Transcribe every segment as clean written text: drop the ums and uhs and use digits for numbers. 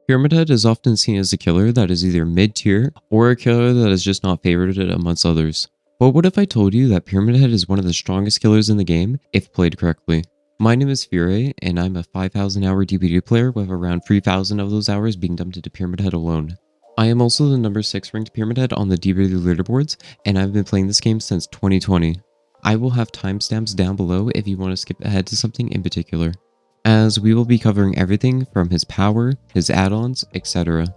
Pyramid Head is often seen as a killer that is either mid-tier or a killer that is just not favorited amongst others. But what if I told you that Pyramid Head is one of the strongest killers in the game if played correctly? My name is Fury, and I'm a 5,000 hour DBD player with around 3,000 of those hours being dumped into Pyramid Head alone. I am also the number 6 ranked Pyramid Head on the DBD leaderboards, and I've been playing this game since 2020. I will have timestamps down below if you want to skip ahead to something in particular, as we will be covering everything from his power, his add-ons, etc.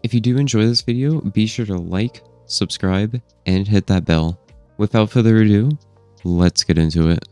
If you do enjoy this video, be sure to like, subscribe, and hit that bell. Without further ado, let's get into it.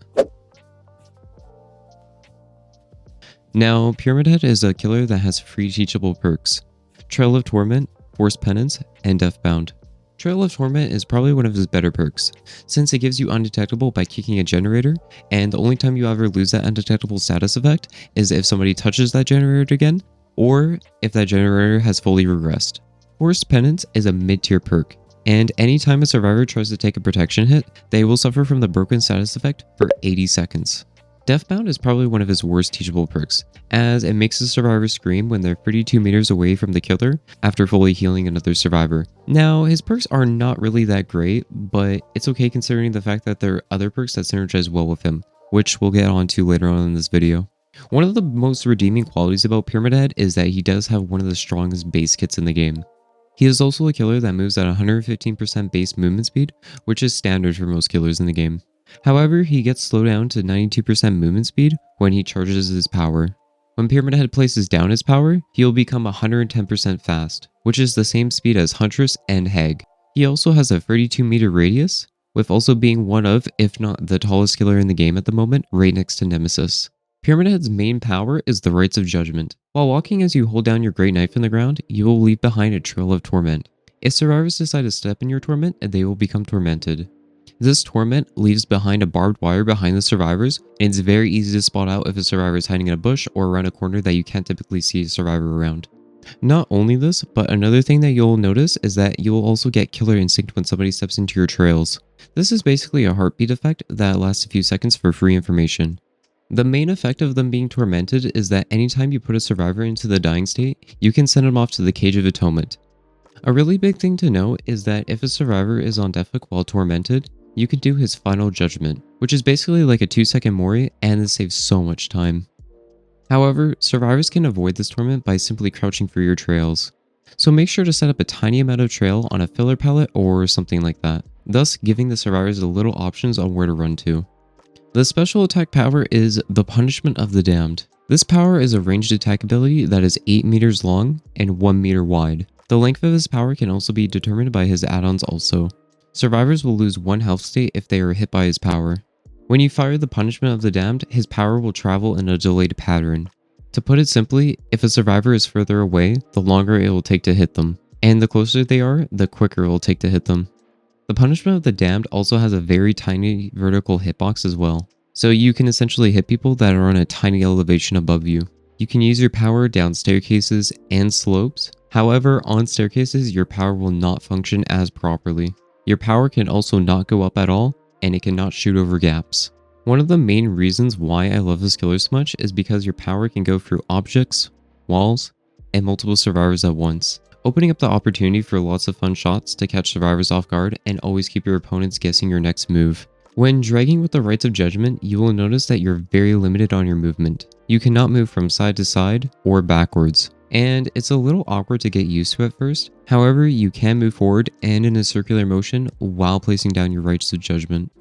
Now, Pyramid Head is a killer that has 3 teachable perks: Trail of Torment, Forced Penance, and Deathbound. Trail of Torment is probably one of his better perks, since it gives you undetectable by kicking a generator, and the only time you ever lose that undetectable status effect is if somebody touches that generator again, or if that generator has fully regressed. Forced Penance is a mid-tier perk, and anytime a survivor tries to take a protection hit, they will suffer from the broken status effect for 80 seconds. Deathbound is probably one of his worst teachable perks, as it makes the survivor scream when they're 32 meters away from the killer after fully healing another survivor. Now, his perks are not really that great, but it's okay considering the fact that there are other perks that synergize well with him, which we'll get onto later on in this video. One of the most redeeming qualities about Pyramid Head is that he does have one of the strongest base kits in the game. He is also a killer that moves at 115% base movement speed, which is standard for most killers in the game. However, he gets slowed down to 92% movement speed when he charges his power. When Pyramid Head places down his power, he will become 110% fast, which is the same speed as Huntress and Hag. He also has a 32 meter radius, with also being one of, if not the tallest killer in the game at the moment, right next to Nemesis. Pyramid Head's main power is the Rites of Judgment. While walking as you hold down your great knife in the ground, you will leave behind a trail of torment. If survivors decide to step in your torment, they will become tormented. This torment leaves behind a barbed wire behind the survivors, and it's very easy to spot out if a survivor is hiding in a bush or around a corner that you can't typically see a survivor around. Not only this, but another thing that you'll notice is that you will also get killer instinct when somebody steps into your trails. This is basically a heartbeat effect that lasts a few seconds for free information. The main effect of them being tormented is that anytime you put a survivor into the dying state, you can send them off to the Cage of Atonement. A really big thing to note is that if a survivor is on death while tormented, you can do his Final Judgment, which is basically like a 2-second Mori, and it saves so much time. However, survivors can avoid this torment by simply crouching for your trails. So make sure to set up a tiny amount of trail on a filler pallet or something like that, thus giving the survivors a little options on where to run to. The special attack power is the Punishment of the Damned. This power is a ranged attack ability that is 8 meters long and 1 meter wide. The length of his power can also be determined by his add-ons also. Survivors will lose 1 health state if they are hit by his power. When you fire the Punishment of the Damned, his power will travel in a delayed pattern. To put it simply, if a survivor is further away, the longer it will take to hit them, and the closer they are, the quicker it will take to hit them. The Punishment of the Damned also has a very tiny vertical hitbox as well, so you can essentially hit people that are on a tiny elevation above you. You can use your power down staircases and slopes. However, on staircases, your power will not function as properly. Your power can also not go up at all, and it cannot shoot over gaps. One of the main reasons why I love this killer so much is because your power can go through objects, walls, and multiple survivors at once, opening up the opportunity for lots of fun shots to catch survivors off guard and always keep your opponents guessing your next move. When dragging with the Rites of Judgment, you will notice that you're very limited on your movement. You cannot move from side to side or backwards, and it's a little awkward to get used to at first. However, you can move forward and in a circular motion while placing down your Rites of Judgment.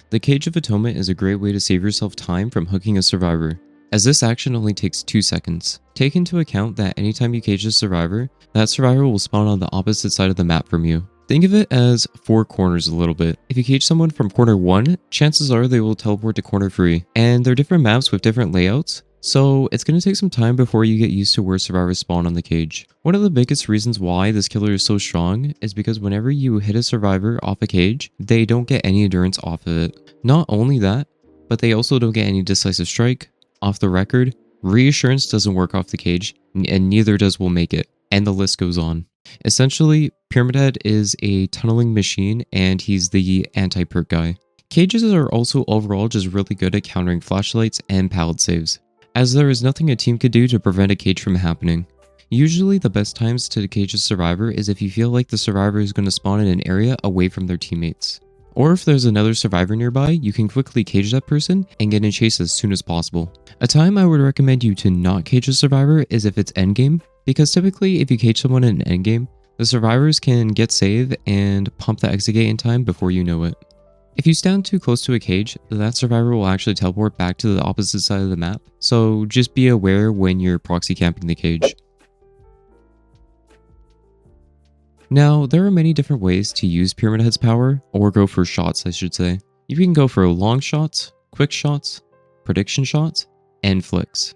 The Cage of Atonement is a great way to save yourself time from hooking a survivor, as this action only takes 2 seconds. Take into account that anytime you cage a survivor, that survivor will spawn on the opposite side of the map from you. Think of it as 4 corners a little bit. If you cage someone from corner 1, chances are they will teleport to corner 3, and they're different maps with different layouts, so it's going to take some time before you get used to where survivors spawn on the cage. One of the biggest reasons why this killer is so strong is because whenever you hit a survivor off a cage, they don't get any endurance off of it. Not only that, but they also don't get any decisive strike, off the record, reassurance doesn't work off the cage, and neither does will make it, and the list goes on. Essentially, Pyramid Head is a tunneling machine, and he's the anti-perk guy. Cages are also overall just really good at countering flashlights and pallet saves, as there is nothing a team could do to prevent a cage from happening. Usually the best times to cage a survivor is if you feel like the survivor is going to spawn in an area away from their teammates. Or if there's another survivor nearby, you can quickly cage that person and get in chase as soon as possible. A time I would recommend you to not cage a survivor is if it's endgame, because typically if you cage someone in endgame, the survivors can get save and pump the exit gate in time before you know it. If you stand too close to a cage, that survivor will actually teleport back to the opposite side of the map, so just be aware when you're proxy camping the cage. Now, there are many different ways to use Pyramid Head's power, or go for shots I should say. You can go for long shots, quick shots, prediction shots, and flicks.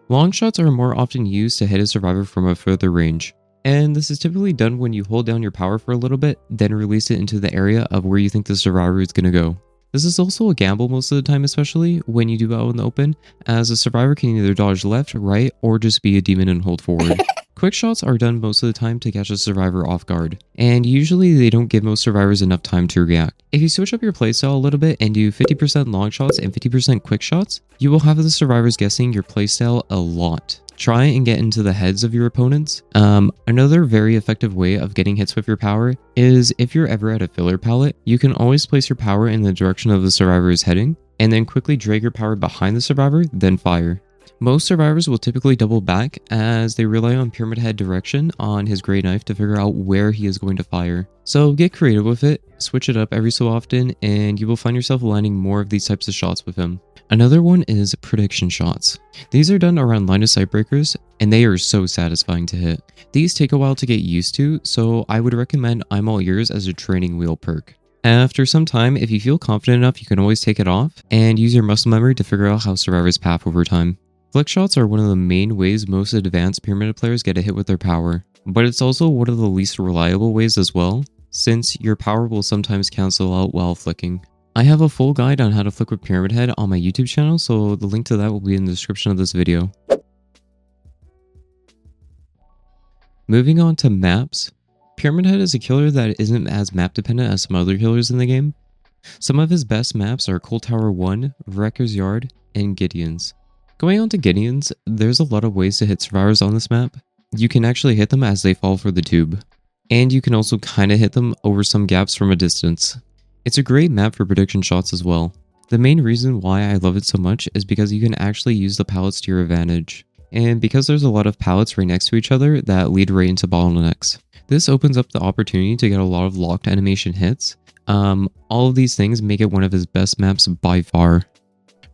Long shots are more often used to hit a survivor from a further range, and this is typically done when you hold down your power for a little bit, then release it into the area of where you think the survivor is going to go. This is also a gamble most of the time, especially when you do it out in the open, as a survivor can either dodge left, right, or just be a demon and hold forward. Quick shots are done most of the time to catch a survivor off guard, and usually they don't give most survivors enough time to react. If you switch up your playstyle a little bit and do 50% long shots and 50% quick shots, you will have the survivors guessing your playstyle a lot. Try and get into the heads of your opponents. Another very effective way of getting hits with your power is if you're ever at a filler pallet, you can always place your power in the direction of the survivor is heading, and then quickly drag your power behind the survivor, then fire. Most survivors will typically double back as they rely on Pyramid Head direction on his great knife to figure out where he is going to fire. So get creative with it, switch it up every so often, and you will find yourself landing more of these types of shots with him. Another one is prediction shots. These are done around line of sight breakers, and they are so satisfying to hit. These take a while to get used to, so I would recommend I'm All Ears as a training wheel perk. After some time, if you feel confident enough, you can always take it off and use your muscle memory to figure out how survivors path over time. Flick shots are one of the main ways most advanced Pyramid players get a hit with their power, but it's also one of the least reliable ways as well, since your power will sometimes cancel out while flicking. I have a full guide on how to flick with Pyramid Head on my YouTube channel, so the link to that will be in the description of this video. Moving on to maps, Pyramid Head is a killer that isn't as map dependent as some other killers in the game. Some of his best maps are Cold Tower 1, Wrecker's Yard, and Gideon's. Going on to Gideon's, there's a lot of ways to hit survivors on this map. You can actually hit them as they fall for the tube, and you can also kinda hit them over some gaps from a distance. It's a great map for prediction shots as well. The main reason why I love it so much is because you can actually use the pallets to your advantage, and because there's a lot of pallets right next to each other that lead right into bottlenecks. This opens up the opportunity to get a lot of locked animation hits. All of these things make it one of his best maps by far.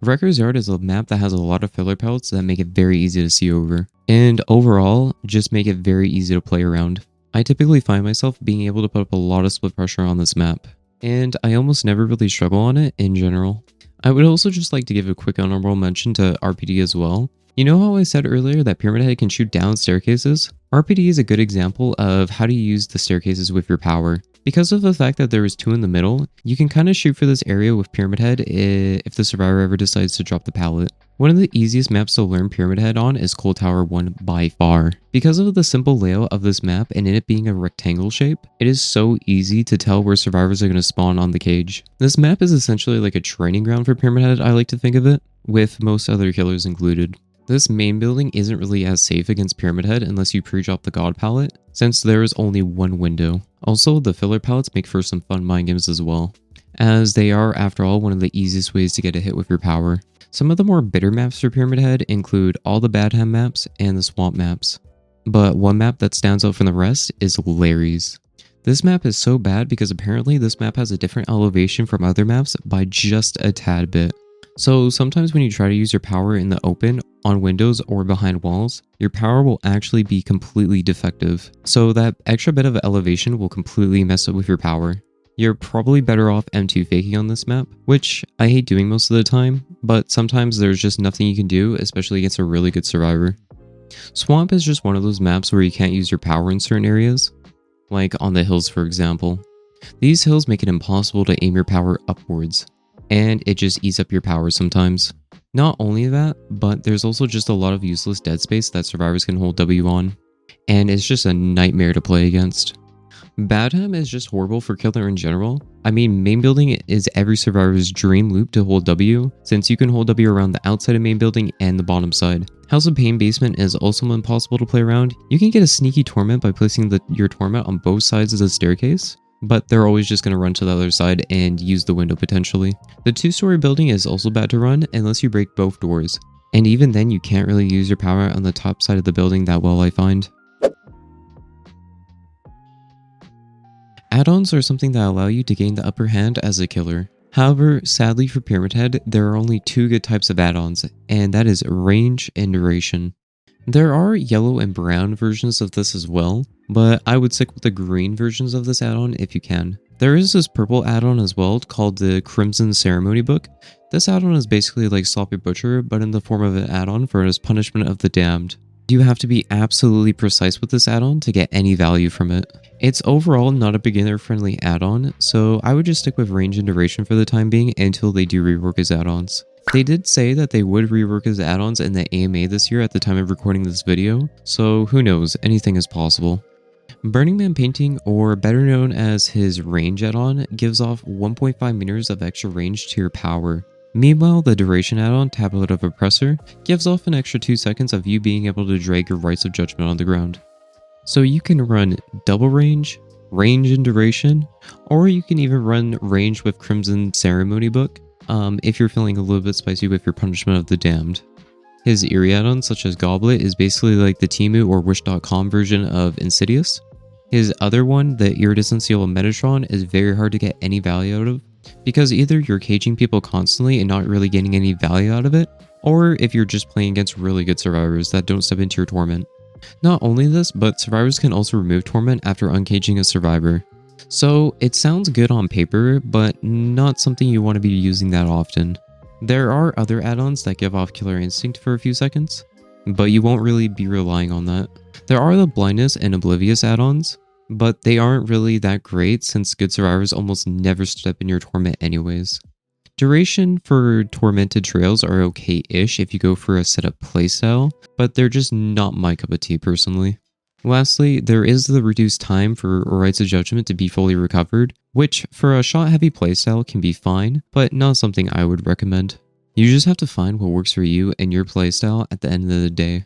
Wrecker's Yard is a map that has a lot of filler pellets that make it very easy to see over, and overall, just make it very easy to play around. I typically find myself being able to put up a lot of split pressure on this map, and I almost never really struggle on it in general. I would also just like to give a quick honorable mention to RPD as well. You know how I said earlier that Pyramid Head can shoot down staircases? RPD is a good example of how to use the staircases with your power. Because of the fact that there is two in the middle, you can kind of shoot for this area with Pyramid Head if the survivor ever decides to drop the pallet. One of the easiest maps to learn Pyramid Head on is Cold Tower 1 by far. Because of the simple layout of this map and it being a rectangle shape, it is so easy to tell where survivors are going to spawn on the cage. This map is essentially like a training ground for Pyramid Head, I like to think of it, with most other killers included. This main building isn't really as safe against Pyramid Head unless you pre-drop the God pallet, since there is only one window. Also, the filler pallets make for some fun mind games as well, as they are, after all, one of the easiest ways to get a hit with your power. Some of the more bitter maps for Pyramid Head include all the Badham maps and the Swamp maps, but one map that stands out from the rest is Larry's. This map is so bad because apparently this map has a different elevation from other maps by just a tad bit. So sometimes when you try to use your power in the open, on windows, or behind walls, your power will actually be completely defective. So that extra bit of elevation will completely mess up with your power. You're probably better off M2 faking on this map, which I hate doing most of the time, but sometimes there's just nothing you can do, especially against a really good survivor. Swamp is just one of those maps where you can't use your power in certain areas, like on the hills for example. These hills make it impossible to aim your power upwards, and it just eats up your power sometimes. Not only that, but there's also just a lot of useless dead space that survivors can hold W on, and it's just a nightmare to play against. Badham is just horrible for killer in general. I mean, main building is every survivor's dream loop to hold W, since you can hold W around the outside of main building and the bottom side. House of Pain basement is also impossible to play around. You can get a sneaky torment by placing your torment on both sides of the staircase, but they're always just going to run to the other side and use the window potentially. The 2-story building is also bad to run unless you break both doors. And even then, you can't really use your power on the top side of the building that well, I find. Add-ons are something that allow you to gain the upper hand as a killer. However, sadly for Pyramid Head, there are only 2 good types of add-ons, and that is range and duration. There are yellow and brown versions of this as well, but I would stick with the green versions of this add-on if you can. There is this purple add-on as well called the Crimson Ceremony Book. This add-on is basically like Sloppy Butcher, but in the form of an add-on for his punishment of the damned. You have to be absolutely precise with this add-on to get any value from it. It's overall not a beginner-friendly add-on, so I would just stick with range and duration for the time being until they do rework his add-ons. They did say that they would rework his add-ons in the AMA this year at the time of recording this video, so who knows, anything is possible. Burning Man Painting, or better known as his range add-on, gives off 1.5 meters of extra range to your power. Meanwhile, the duration add-on, Tablet of Oppressor, gives off an extra 2 seconds of you being able to drag your Rites of Judgment on the ground. So you can run double range, range and duration, or you can even run range with Crimson Ceremony Book, if you're feeling a little bit spicy with your Punishment of the Damned. His Eerie add-on, such as Goblet, is basically like the Temu or Wish.com version of Insidious. His other one, the Iridescent Seal of Metatron, is very hard to get any value out of, because either you're caging people constantly and not really getting any value out of it, or if you're just playing against really good survivors that don't step into your torment. Not only this, but survivors can also remove torment after uncaging a survivor. So it sounds good on paper, but not something you want to be using that often. There are other add-ons that give off Killer Instinct for a few seconds, but you won't really be relying on that. There are the Blindness and Oblivious add-ons, but they aren't really that great since good survivors almost never step in your torment anyways. Duration for Tormented Trails are okay-ish if you go for a setup playstyle, but they're just not my cup of tea personally. Lastly, there is the reduced time for Rites of Judgment to be fully recovered, which for a shot-heavy playstyle can be fine, but not something I would recommend. You just have to find what works for you and your playstyle at the end of the day.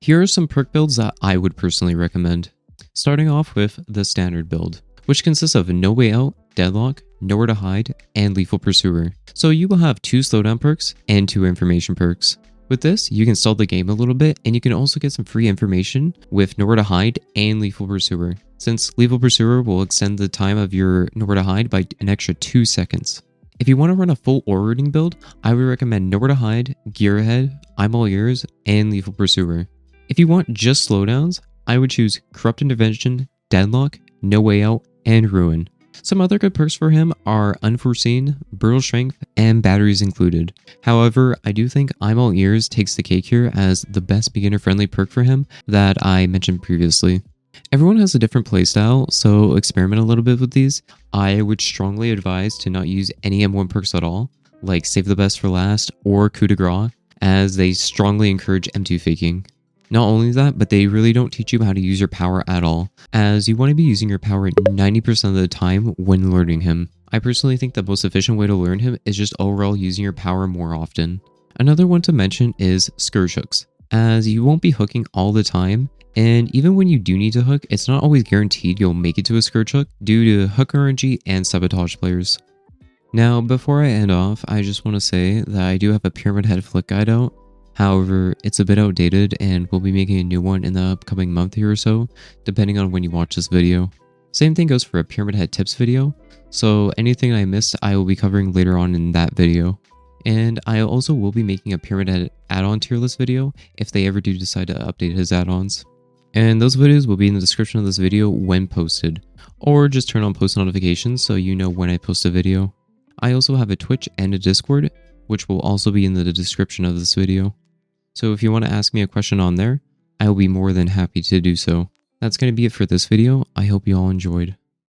Here are some perk builds that I would personally recommend. Starting off with the standard build, which consists of No Way Out, Deadlock, Nowhere to Hide, and Lethal Pursuer. So you will have 2 slowdown perks and 2 information perks. With this, you can stall the game a little bit, and you can also get some free information with Nowhere to Hide and Lethal Pursuer, since Lethal Pursuer will extend the time of your Nowhere to Hide by an extra 2 seconds. If you want to run a full aura-ring build, I would recommend Nowhere to Hide, Gearhead, I'm All Ears, and Lethal Pursuer. If you want just slowdowns, I would choose Corrupt Intervention, Deadlock, No Way Out, and Ruin. Some other good perks for him are Unforeseen, Brutal Strength, and Batteries included. However, I do think I'm All Ears takes the cake here as the best beginner-friendly perk for him that I mentioned previously. Everyone has a different playstyle, so experiment a little bit with these. I would strongly advise to not use any M1 perks at all, like Save the Best for Last or Coup de Grace, as they strongly encourage M2 faking. Not only that, but they really don't teach you how to use your power at all, as you want to be using your power 90% of the time when learning him. I personally think the most efficient way to learn him is just overall using your power more often. Another one to mention is Scourge Hooks, as you won't be hooking all the time, and even when you do need to hook, it's not always guaranteed you'll make it to a Scourge Hook due to hook RNG and sabotage players. Now, before I end off, I just want to say that I do have a Pyramid Head flick guide out. However, it's a bit outdated and we'll be making a new one in the upcoming month here or so, depending on when you watch this video. Same thing goes for a Pyramid Head tips video, so anything I missed I will be covering later on in that video. And I also will be making a Pyramid Head add-on tier list video if they ever do decide to update his add-ons. And those videos will be in the description of this video when posted, or just turn on post notifications so you know when I post a video. I also have a Twitch and a Discord, which will also be in the description of this video. So if you want to ask me a question on there, I will be more than happy to do so. That's going to be it for this video. I hope you all enjoyed.